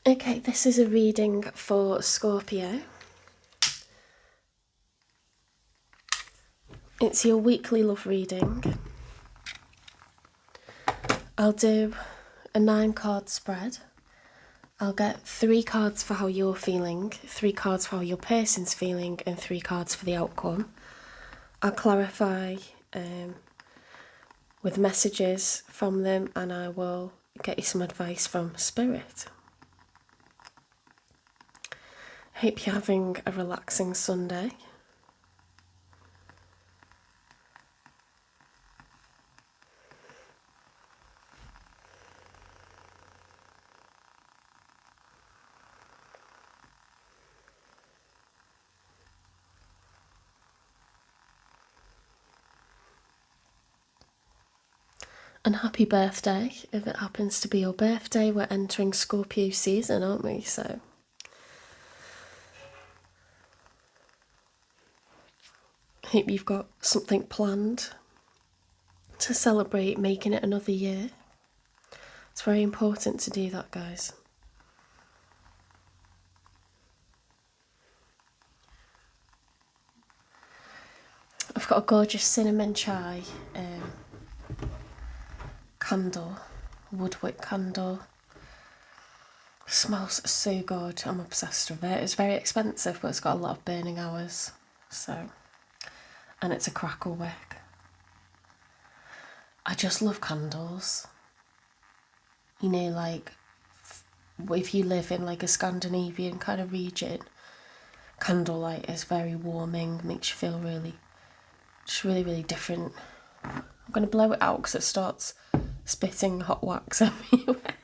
Okay, this is a reading for Scorpio. It's your weekly love reading. I'll do a 9-card spread. I'll get 3 cards for how you're feeling, 3 cards for how your person's feeling, and 3 cards for the outcome. I'll clarify with messages from them, and I will get you some advice from Spirit. Hope you're having a relaxing Sunday. And happy birthday, if it happens to be your birthday. We're entering Scorpio season, aren't we? So hope you've got something planned to celebrate making it another year. It's very important to do that, guys. I've got a gorgeous cinnamon chai candle, woodwick candle. Smells so good. I'm obsessed with it. It's very expensive, but it's got a lot of burning hours. So, and it's a crackle wick. I just love candles. You know, like if you live in like a Scandinavian kind of region, candlelight is very warming, makes you feel really, just really, really different. I'm going to blow it out because it starts spitting hot wax everywhere.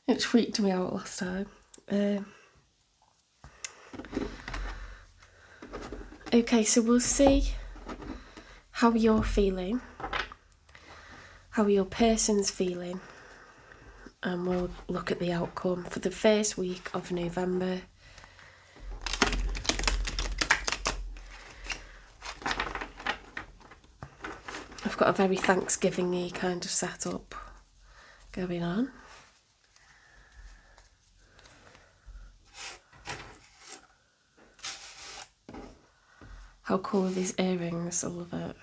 It freaked me out last time. Okay, so we'll see how you're feeling, how your person's feeling, and we'll look at the outcome for the first week of November. I've got a very Thanksgiving-y kind of setup going on. How cool are these earrings? I love it.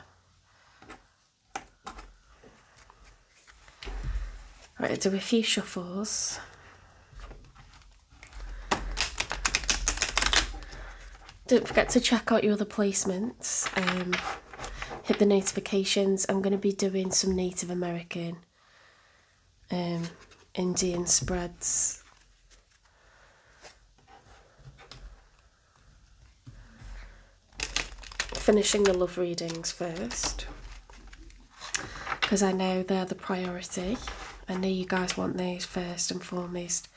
Right, I'll do a few shuffles. Don't forget to check out your other placements. Hit the notifications. I'm going to be doing some Native American, Indian spreads. Finishing the love readings first, because I know they're the priority. I know you guys want those first and foremost.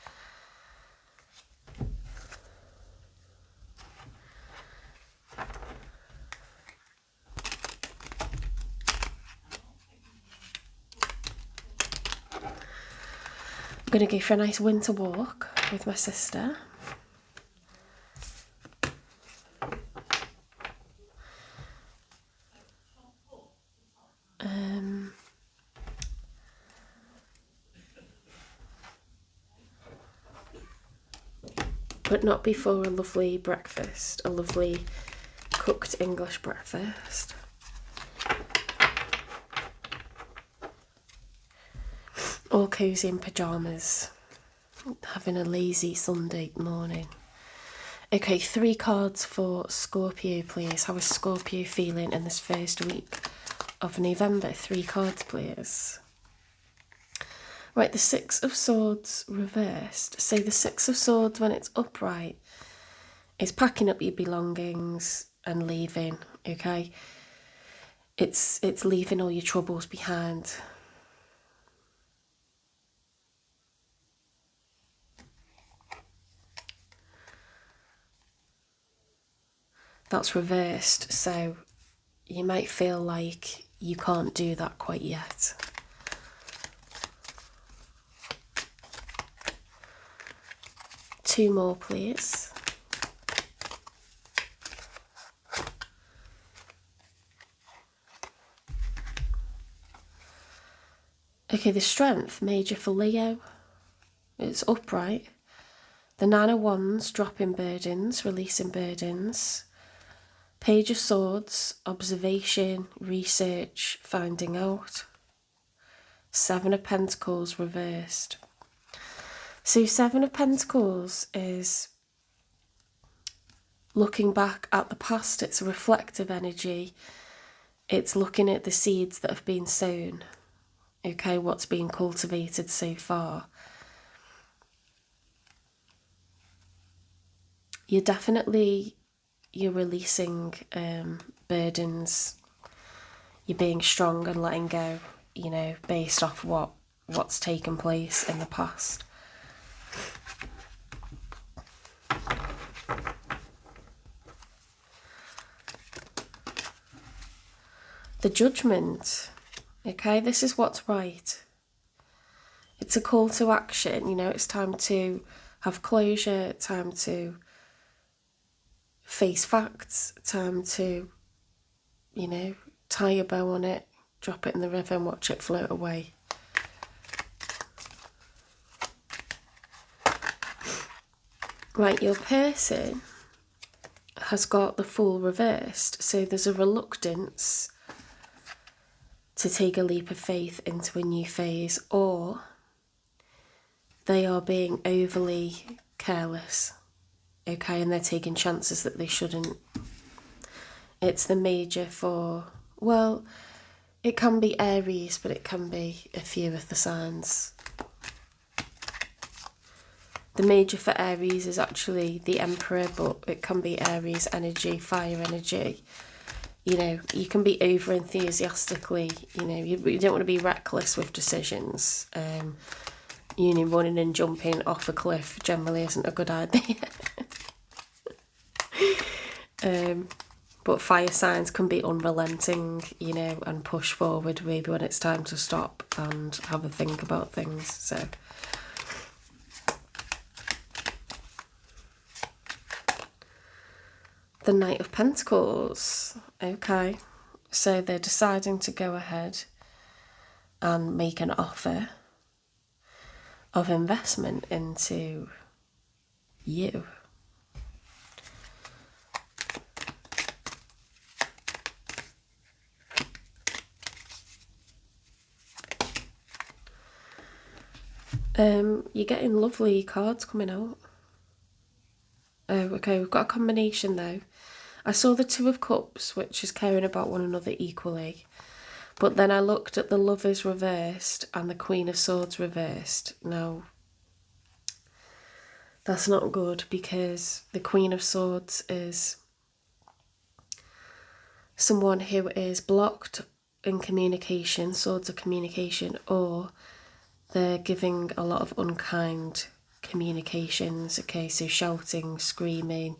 I'm going to go for a nice winter walk with my sister. But not before a lovely breakfast, a lovely cooked English breakfast. All cosy in pyjamas, having a lazy Sunday morning. Okay, 3 cards for Scorpio, please. How is Scorpio feeling in this first week of November? 3 cards, please. Right, the 6 of Swords reversed. So the 6 of Swords, when it's upright, is packing up your belongings and leaving, okay? It's leaving all your troubles behind. That's reversed, so you might feel like you can't do that quite yet. Two more, please. Okay, the Strength, major for Leo. It's upright. The Nine of Wands, dropping burdens, releasing burdens. Page of Swords, observation, research, finding out. Seven of Pentacles reversed. So Seven of Pentacles is looking back at the past. It's a reflective energy. It's looking at the seeds that have been sown. Okay, what's been cultivated so far. You're releasing burdens. You're being strong and letting go, you know, based off what's taken place in the past. The Judgment. Okay, this is what's right. It's a call to action, you know, it's time to have closure, time to face facts, time to, you know, tie a bow on it, drop it in the river and watch it float away. Right, your person has got the Fool reversed, so there's a reluctance to take a leap of faith into a new phase, or they are being overly careless, okay, and they're taking chances that they shouldn't. It's the Major for, well, it can be Aries, but it can be a few of the signs. The Major for Aries is actually the Emperor, but it can be Aries energy, fire energy. You know, you can be over enthusiastically, you know, you don't want to be reckless with decisions. You know, running and jumping off a cliff generally isn't a good idea. But fire signs can be unrelenting, you know, and push forward maybe when it's time to stop and have a think about things. So the Knight of Pentacles. Okay, so they're deciding to go ahead and make an offer of investment into you. You're getting lovely cards coming out. Oh, okay, we've got a combination though. I saw the Two of Cups, which is caring about one another equally. But then I looked at the Lovers reversed and the Queen of Swords reversed. Now, that's not good, because the Queen of Swords is someone who is blocked in communication, swords of communication, or they're giving a lot of unkind communications. Okay, so shouting, screaming,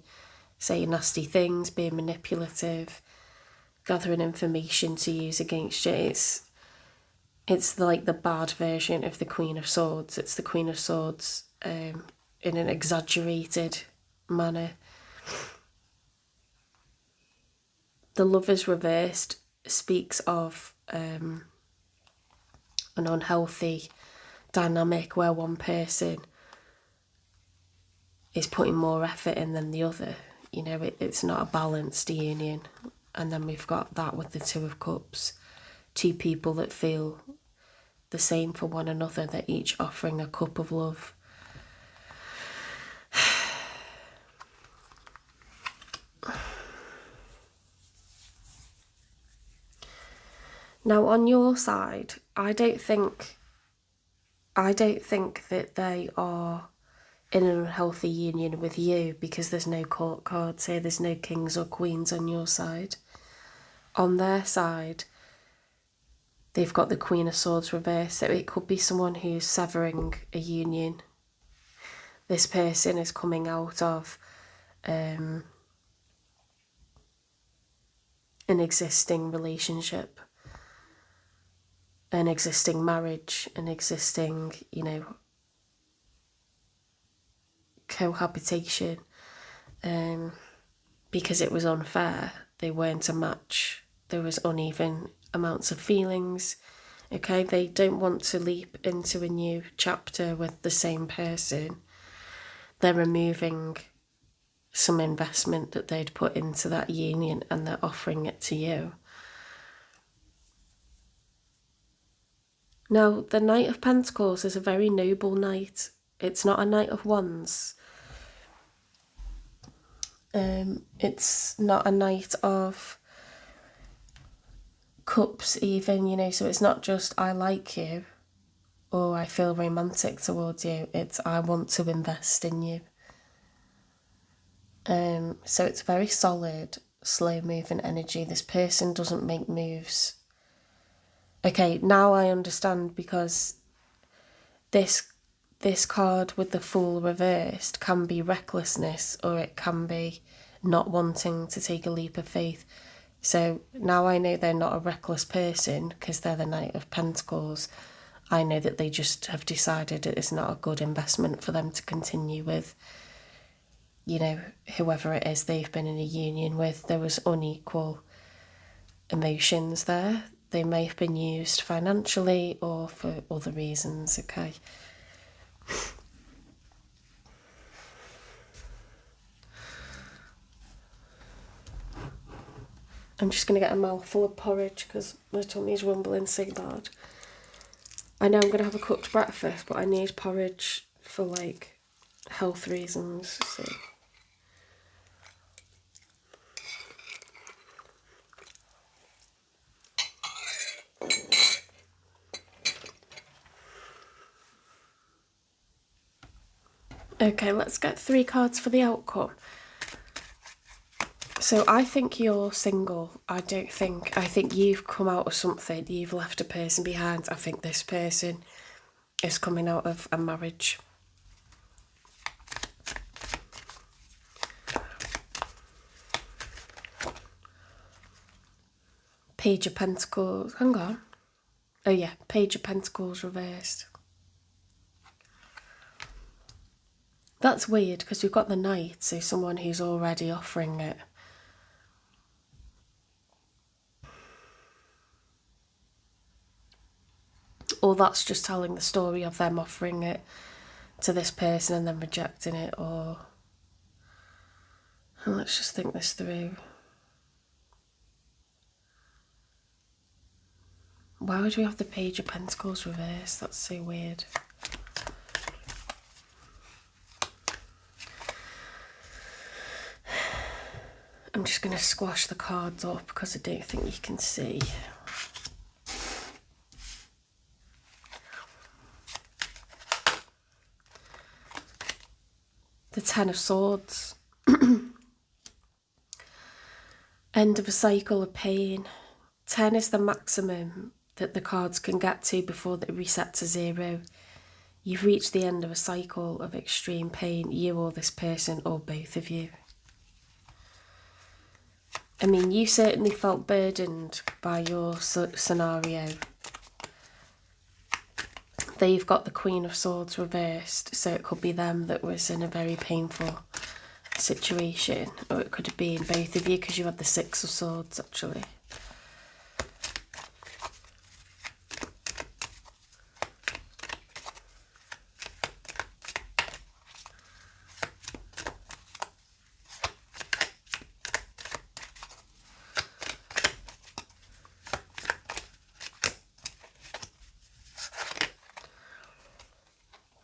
saying nasty things, being manipulative, gathering information to use against you. It's like the bad version of the Queen of Swords. It's the Queen of Swords in an exaggerated manner. The Lovers reversed speaks of an unhealthy dynamic where one person is putting more effort in than the other. You know, it's not a balanced union. And then we've got that with the Two of Cups. Two people that feel the same for one another. They're each offering a cup of love. Now, on your side, I don't think that they are in an unhealthy union with you, because there's no court cards here. There's no kings or queens on your side. On their side, they've got the Queen of Swords reversed, so it could be someone who's severing a union. This person is coming out of an existing relationship, an existing marriage, an existing, you know, cohabitation, because it was unfair. They weren't a match. There was uneven amounts of feelings, Okay, they don't want to leap into a new chapter with the same person. They're removing some investment that they'd put into that union and they're offering it to you. Now, the Knight of Pentacles is a very noble knight. It's not a Knight of Wands. It's not a Knight of Cups even, you know, so it's not just I like you or I feel romantic towards you. It's I want to invest in you. So it's very solid, slow moving energy. This person doesn't make moves. Okay, now I understand, because this card with the Fool reversed can be recklessness, or it can be not wanting to take a leap of faith. So now I know they're not a reckless person because they're the Knight of Pentacles. I know that they just have decided it is not a good investment for them to continue with, you know, whoever it is they've been in a union with. There was unequal emotions there. They may have been used financially or for other reasons, okay? I'm just going to get a mouthful of porridge because my tummy's rumbling so bad. I know I'm going to have a cooked breakfast, but I need porridge for, like, health reasons, so... Okay, let's get 3 cards for the outcome. So I think you're single. I think you've come out of something. You've left a person behind. I think this person is coming out of a marriage. Page of Pentacles. Hang on. Oh yeah, Page of Pentacles reversed. That's weird because we've got the Knight, so someone who's already offering it. Or that's just telling the story of them offering it to this person and then rejecting it, or... Let's just think this through. Why would we have the Page of Pentacles reversed? That's so weird. I'm just going to squash the cards up because I don't think you can see. The Ten of Swords. End of a cycle of pain. 10 is the maximum that the cards can get to before they reset to 0. You've reached the end of a cycle of extreme pain, you or this person, or both of you. I mean, you certainly felt burdened by your scenario. They've got the Queen of Swords reversed, so it could be them that was in a very painful situation, or it could have been both of you because you had the Six of Swords actually.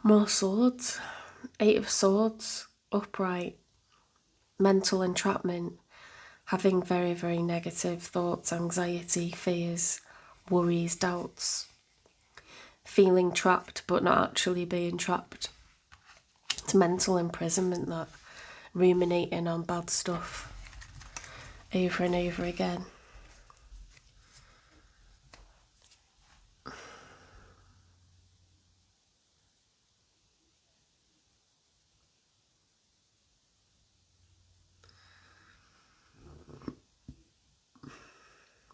More swords. 8 of Swords, upright. Mental entrapment. Having very, very negative thoughts, anxiety, fears, worries, doubts. Feeling trapped but not actually being trapped. It's mental imprisonment, that. Ruminating on bad stuff over and over again.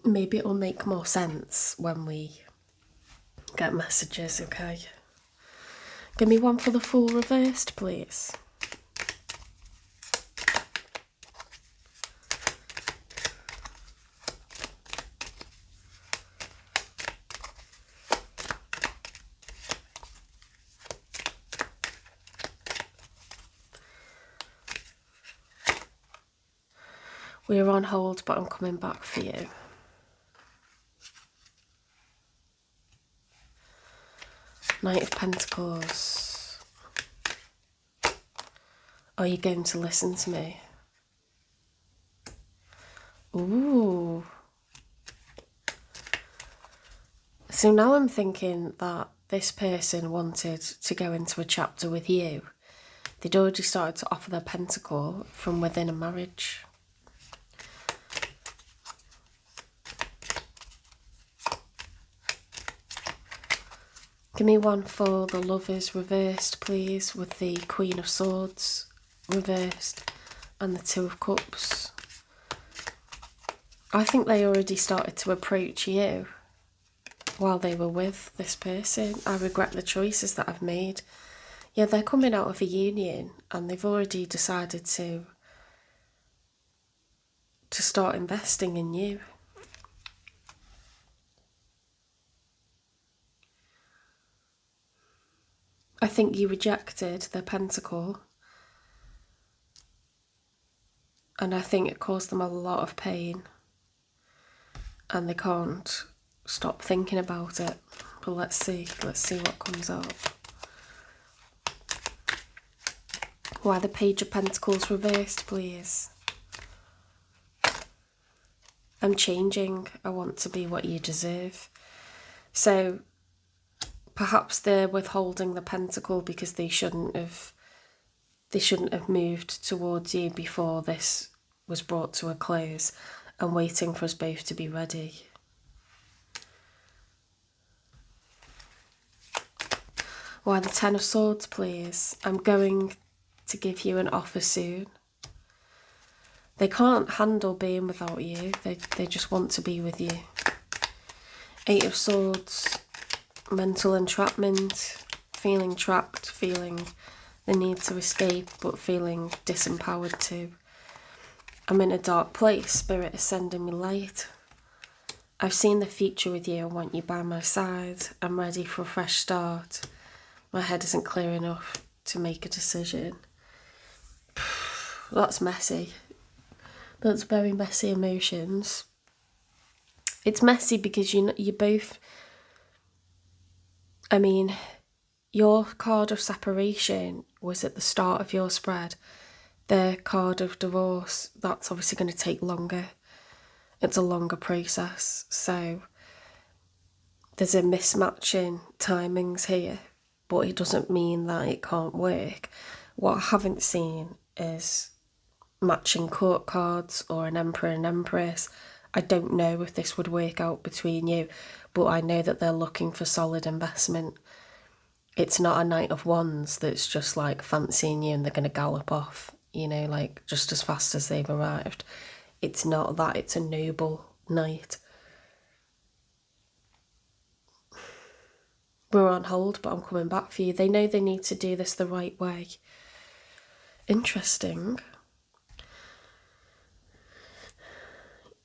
Maybe it'll make more sense when we get messages, okay? Give me one for the Fool reversed, please. We're on hold, but I'm coming back for you. Knight of Pentacles. Are you going to listen to me? Ooh. So now I'm thinking that this person wanted to go into a chapter with you. They'd already started to offer their pentacle from within a marriage. Give me one for the Lovers reversed, please, with the Queen of Swords reversed and the Two of Cups. I think they already started to approach you while they were with this person. I regret the choices that I've made. Yeah, they're coming out of a union and they've already decided to start investing in you. I think you rejected their pentacle, and I think it caused them a lot of pain, and they can't stop thinking about it. But let's see what comes out. Why the Page of Pentacles reversed, please? I'm changing. I want to be what you deserve. So perhaps they're withholding the pentacle because they shouldn't have moved towards you before this was brought to a close, and waiting for us both to be ready. Why the Ten of Swords, please? I'm going to give you an offer soon. They can't handle being without you. They just want to be with you. Eight of Swords, mental entrapment, feeling trapped, feeling the need to escape, but feeling disempowered too. I'm in a dark place. Spirit is sending me light. I've seen the future with you. I want you by my side. I'm ready for a fresh start. My head isn't clear enough to make a decision. That's messy. That's very messy emotions. It's messy because you both... I mean, your card of separation was at the start of your spread. Their card of divorce, that's obviously going to take longer. It's a longer process. So there's a mismatch in timings here, but it doesn't mean that it can't work. What I haven't seen is matching court cards or an Emperor and Empress. I don't know if this would work out between you, but I know that they're looking for solid investment. It's not a Knight of Wands that's just like fancying you and they're going to gallop off, you know, like just as fast as they've arrived. It's not that, it's a noble knight. We're on hold, but I'm coming back for you. They know they need to do this the right way. Interesting.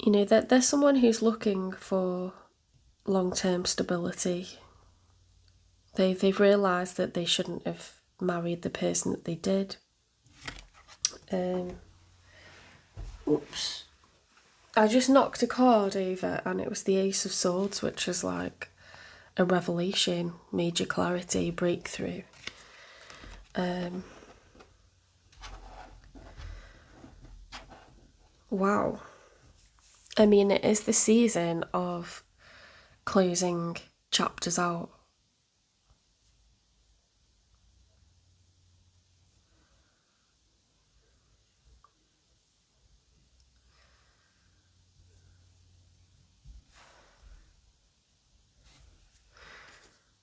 You know, that there's someone who's looking for long-term stability. They've realised that they shouldn't have married the person that they did. Oops. I just knocked a card over and it was the Ace of Swords, which is like a revelation, major clarity, breakthrough. Wow. I mean, it is the season of closing chapters out.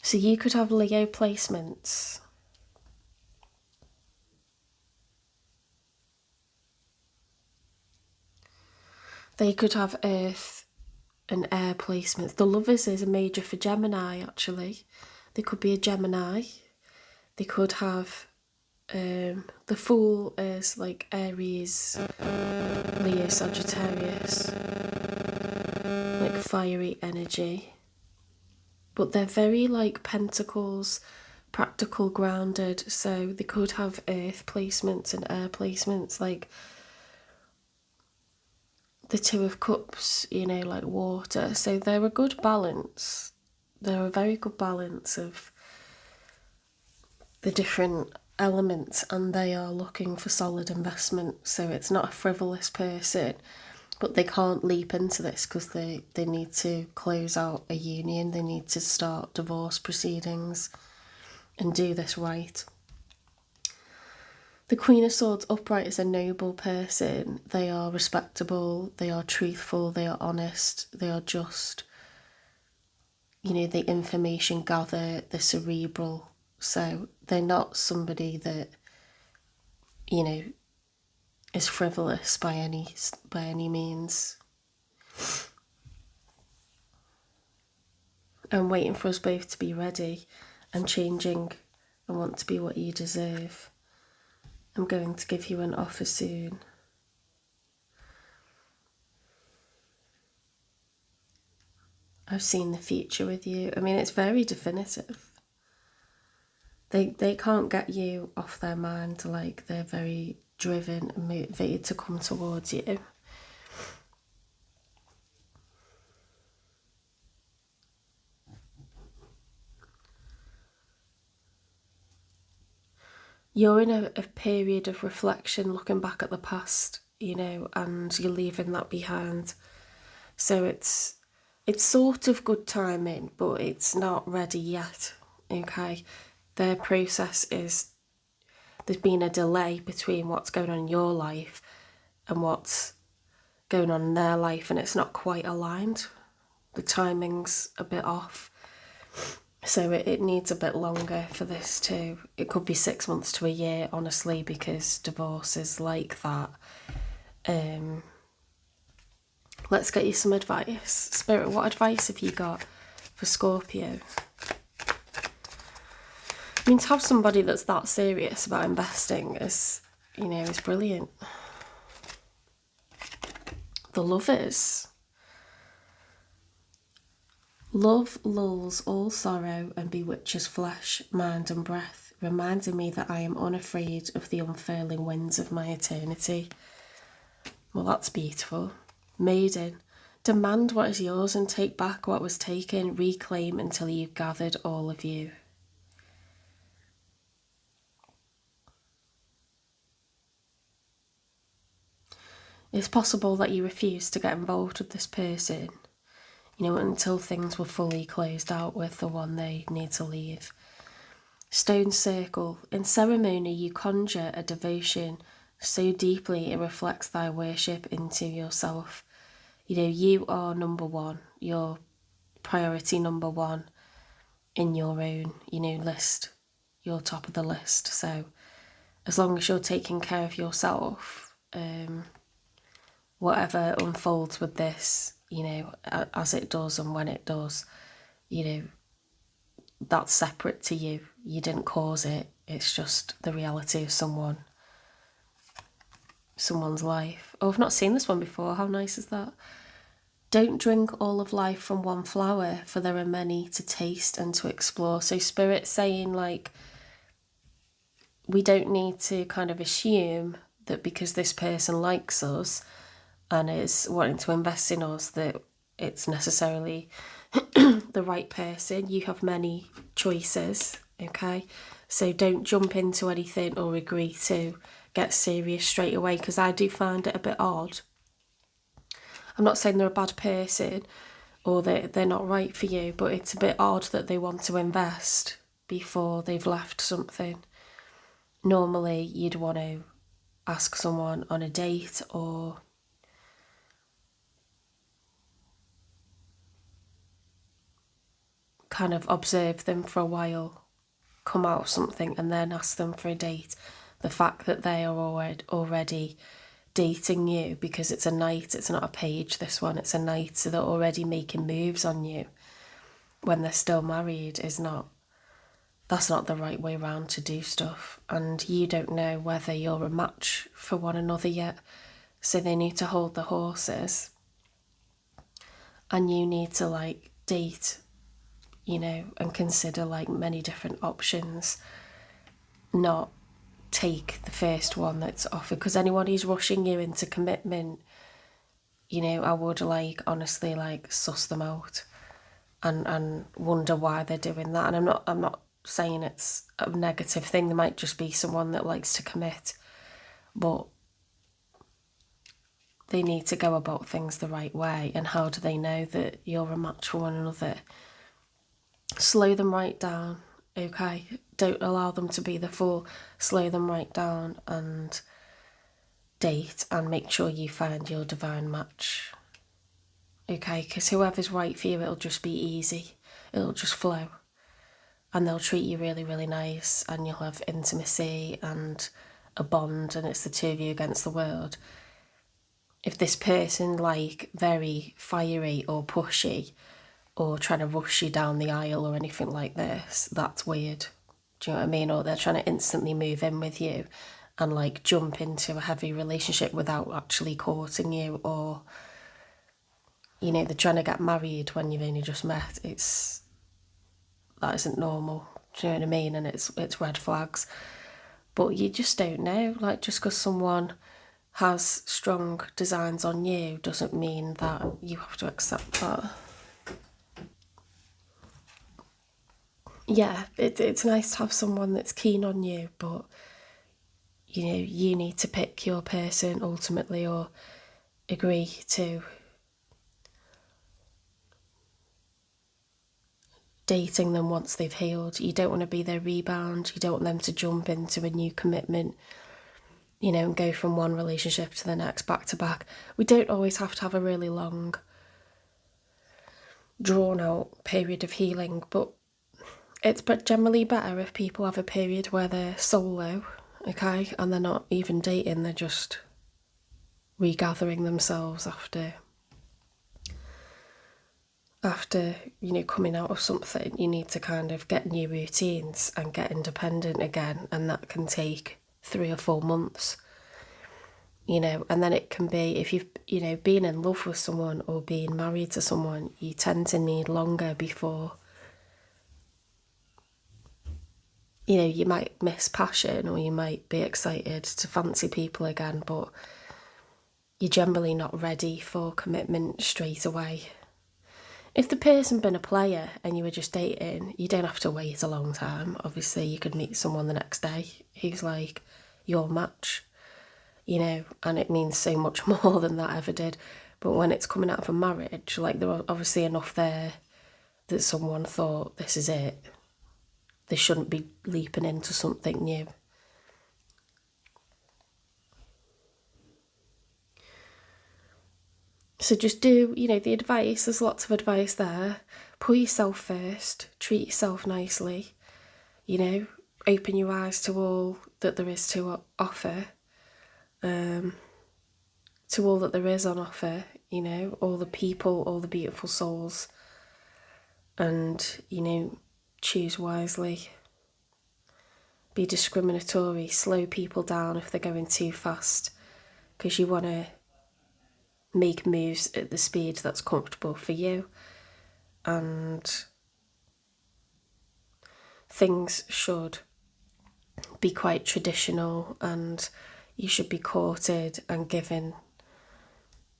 So you could have Leo placements. They could have Earth and Air placements. The Lovers is a major for Gemini, actually. They could be a Gemini. They could have the Fool is like Aries, Leo, Sagittarius, like fiery energy. But they're very like Pentacles, practical, grounded. So they could have Earth placements and Air placements. Like the Two of Cups, you know, like water. So they're a good balance. They're a very good balance of the different elements, and they are looking for solid investment. So it's not a frivolous person, but they can't leap into this because they need to close out a union. They need to start divorce proceedings and do this right. The Queen of Swords upright is a noble person. They are respectable, they are truthful, they are honest, they are just, you know, the information gather, the cerebral. So they're not somebody that, you know, is frivolous by any means. I'm waiting for us both to be ready and changing and want to be what you deserve. I'm going to give you an offer soon. I've seen the future with you. I mean, it's very definitive. They can't get you off their mind. Like, they're very driven and motivated to come towards you. You're in a period of reflection, looking back at the past, you know, and you're leaving that behind. So it's sort of good timing, but it's not ready yet, okay? Their process is, there's been a delay between what's going on in your life and what's going on in their life, and it's not quite aligned. The timing's a bit off. So it needs a bit longer for this too. It could be 6 months to a year, honestly, because divorce is like that. Let's get you some advice. Spirit, what advice have you got for Scorpio? I mean, to have somebody that's that serious about investing is, you know, is brilliant. The Lovers. Love lulls all sorrow and bewitches flesh, mind and breath, reminding me that I am unafraid of the unfurling winds of my eternity. Well, that's beautiful. Maiden. Demand what is yours and take back what was taken. Reclaim until you've gathered all of you. It's possible that you refuse to get involved with this person, you know, until things were fully closed out with the one they need to leave. Stone circle. In ceremony you conjure a devotion so deeply it reflects thy worship into yourself. You know, you are number one. You're priority number one in your own, you know, list. You're top of the list. So as long as you're taking care of yourself, whatever unfolds with this, you know, as it does and when it does, you know, that's separate to you. You didn't cause it. It's just the reality of someone's life. Oh, I've not seen this one before. How nice is that? Don't drink all of life from one flower, for there are many to taste and to explore. So Spirit saying, like, we don't need to kind of assume that because this person likes us and is wanting to invest in us that it's necessarily the right person. You have many choices, okay? So don't jump into anything or agree to get serious straight away, because I do find it a bit odd. I'm not saying they're a bad person or they're not right for you, but it's a bit odd that they want to invest before they've left something. Normally you'd want to ask someone on a date or kind of observe them for a while, come out of something and then ask them for a date. The fact that they are already dating you because it's a knight, it's not a page, this one, it's a knight, so they're already making moves on you when they're still married that's not the right way around to do stuff. And you don't know whether you're a match for one another yet, so they need to hold the horses and you need to like date, you know, and consider like many different options, not take the first one that's offered, because anyone who's rushing you into commitment you know, I would like honestly like suss them out and wonder why they're doing that. And I'm not saying it's a negative thing. There might just be someone that likes to commit, but they need to go about things the right way. And how do they know that you're a match for one another? Slow them right down, okay? Don't allow them to be the fool. Slow them right down and date and make sure you find your divine match, okay? Because whoever's right for you, it'll just be easy. It'll just flow. And they'll treat you really, really nice, and you'll have intimacy and a bond, and it's the two of you against the world. If this person like very fiery or pushy or trying to rush you down the aisle or anything like this, that's weird. Do you know what I mean? Or they're trying to instantly move in with you and like jump into a heavy relationship without actually courting you, or, you know, they're trying to get married when you've only just met. That isn't normal. Do you know what I mean? And it's red flags. But you just don't know. Like, just because someone has strong designs on you doesn't mean that you have to accept that. Yeah, it's nice to have someone that's keen on you, but, you know, you need to pick your person ultimately, or agree to dating them once they've healed. You don't want to be their rebound. You don't want them to jump into a new commitment, you know, and go from one relationship to the next, back to back. We don't always have to have a really long, drawn out period of healing, but it's generally better if people have a period where they're solo, okay, and they're not even dating, they're just regathering themselves after, you know, coming out of something. You need to kind of get new routines and get independent again, and that can take 3 or 4 months, you know. And then it can be, if you've, you know, been in love with someone or being married to someone, you tend to need longer before, you know, you might miss passion or you might be excited to fancy people again, but you're generally not ready for commitment straight away. If the person been a player and you were just dating, you don't have to wait a long time. Obviously, you could meet someone the next day who's like your match, you know, and it means so much more than that ever did. But when it's coming out of a marriage, like, there are obviously enough there that someone thought, this is it. They shouldn't be leaping into something new. So just do, you know, the advice, there's lots of advice there. Put yourself first, treat yourself nicely, you know, open your eyes to all that there is to offer, to all that there is on offer, you know, all the people, all the beautiful souls, and, you know, choose wisely. Be discriminatory, slow people down if they're going too fast, because you want to make moves at the speed that's comfortable for you. And things should be quite traditional, and you should be courted and given,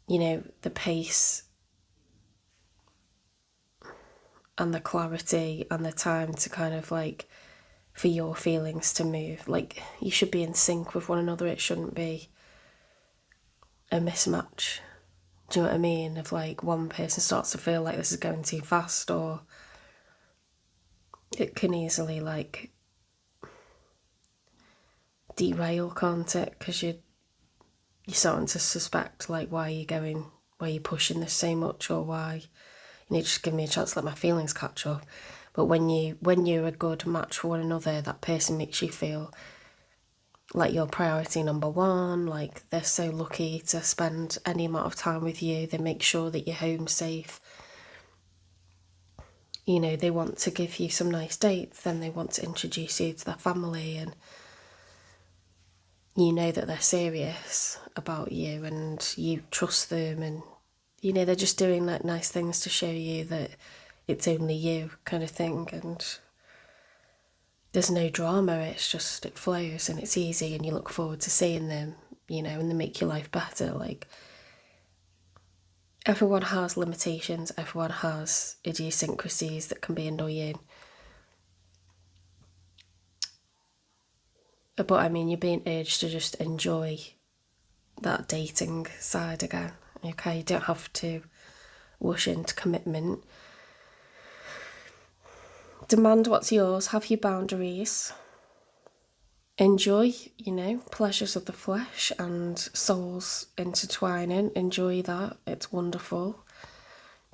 you know, the pace and the clarity and the time to kind of like, for your feelings to move. Like, you should be in sync with one another. It shouldn't be a mismatch. Do you know what I mean? If like one person starts to feel like this is going too fast, or it can easily like derail, can't it? Because you're starting to suspect, like, why are you pushing this so much, or why, you know, just give me a chance to let my feelings catch up. But when you're a good match for one another, that person makes you feel like you're priority number one, like they're so lucky to spend any amount of time with you. They make sure that you're home safe. You know, they want to give you some nice dates, then they want to introduce you to their family, and you know that they're serious about you and you trust them, and, you know, they're just doing like nice things to show you that it's only you, kind of thing. And there's no drama, it's just, it flows and it's easy, and you look forward to seeing them, you know, and they make your life better. Like, Everyone has limitations, everyone has idiosyncrasies that can be annoying. But I mean, you're being urged to just enjoy that dating side again, okay? You don't have to rush into commitment. Demand what's yours, have your boundaries. Enjoy, pleasures of the flesh and souls intertwining. Enjoy that, it's wonderful.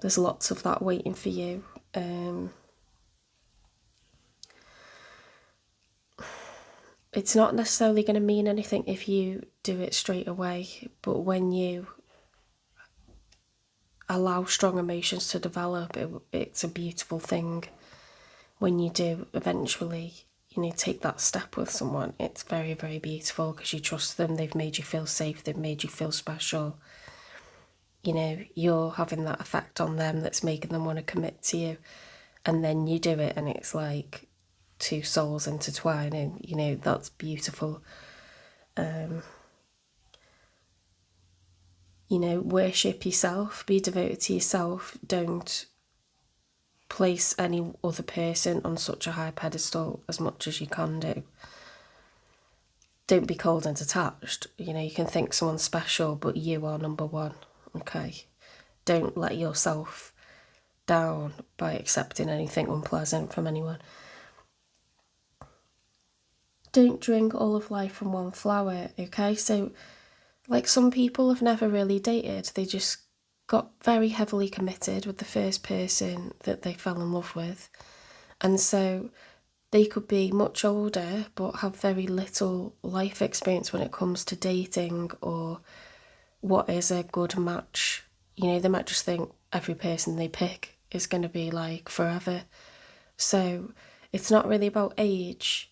There's lots of that waiting for you. It's not necessarily going to mean anything if you do it straight away, but when you allow strong emotions to develop, it's a beautiful thing. When you do eventually, take that step with someone, it's very, very beautiful because you trust them, they've made you feel safe, they've made you feel special. You're having that effect on them that's making them want to commit to you. And then you do it and it's like two souls intertwining, that's beautiful. Worship yourself, be devoted to yourself, don't place any other person on such a high pedestal as much as you can do. Don't be cold and detached. You can think someone's special, but you are number one, okay? Don't let yourself down by accepting anything unpleasant from anyone. Don't drink all of life from one flower, okay? So, like, some people have never really dated. They just got very heavily committed with the first person that they fell in love with. And so they could be much older but have very little life experience when it comes to dating or what is a good match. They might just think every person they pick is going to be like forever. So it's not really about age,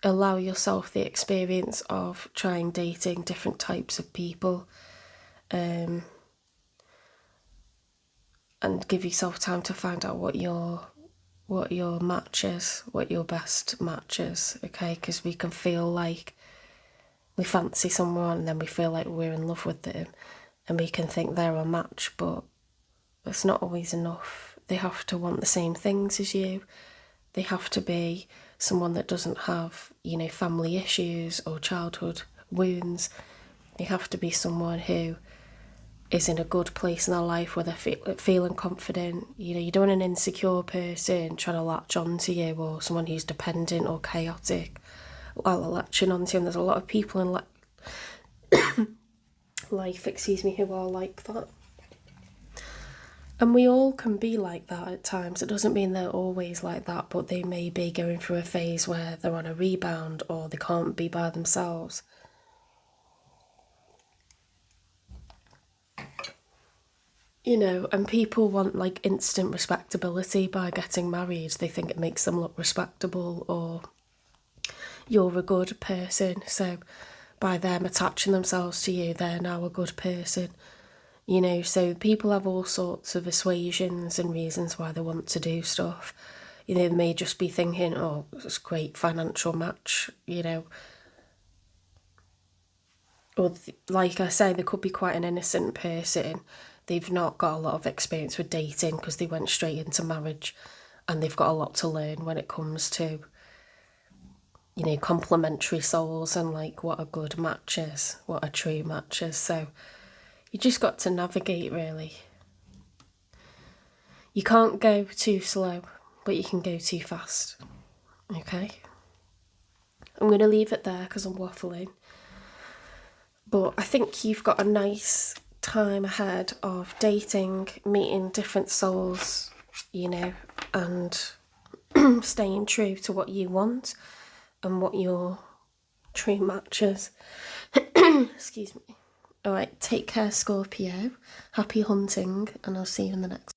allow yourself the experience of trying dating different types of people, and give yourself time to find out what your match is, what your best match is, okay? Because we can feel like we fancy someone and then we feel like we're in love with them and we can think they're a match, but it's not always enough. They have to want the same things as you. They have to be someone that doesn't have, family issues or childhood wounds. They have to be someone who is in a good place in their life where they're feeling confident. You don't want an insecure person trying to latch onto you, or someone who's dependent or chaotic while they're latching onto you. And there's a lot of people in life, who are like that. And we all can be like that at times. It doesn't mean they're always like that, but they may be going through a phase where they're on a rebound or they can't be by themselves. And people want like instant respectability by getting married. They think it makes them look respectable or you're a good person. So by them attaching themselves to you, they're now a good person. So people have all sorts of persuasions and reasons why they want to do stuff. They may just be thinking, oh, it's a great financial match, Or like I say, they could be quite an innocent person. They've not got a lot of experience with dating because they went straight into marriage and they've got a lot to learn when it comes to, complementary souls and like what a good match is, what a true match is. So you just got to navigate, really. You can't go too slow, but you can go too fast, okay? I'm going to leave it there because I'm waffling. But I think you've got a nice time ahead of dating, meeting different souls, and staying true to what you want and what your true match is. Excuse me. All right, take care, Scorpio. Happy hunting, and I'll see you in the next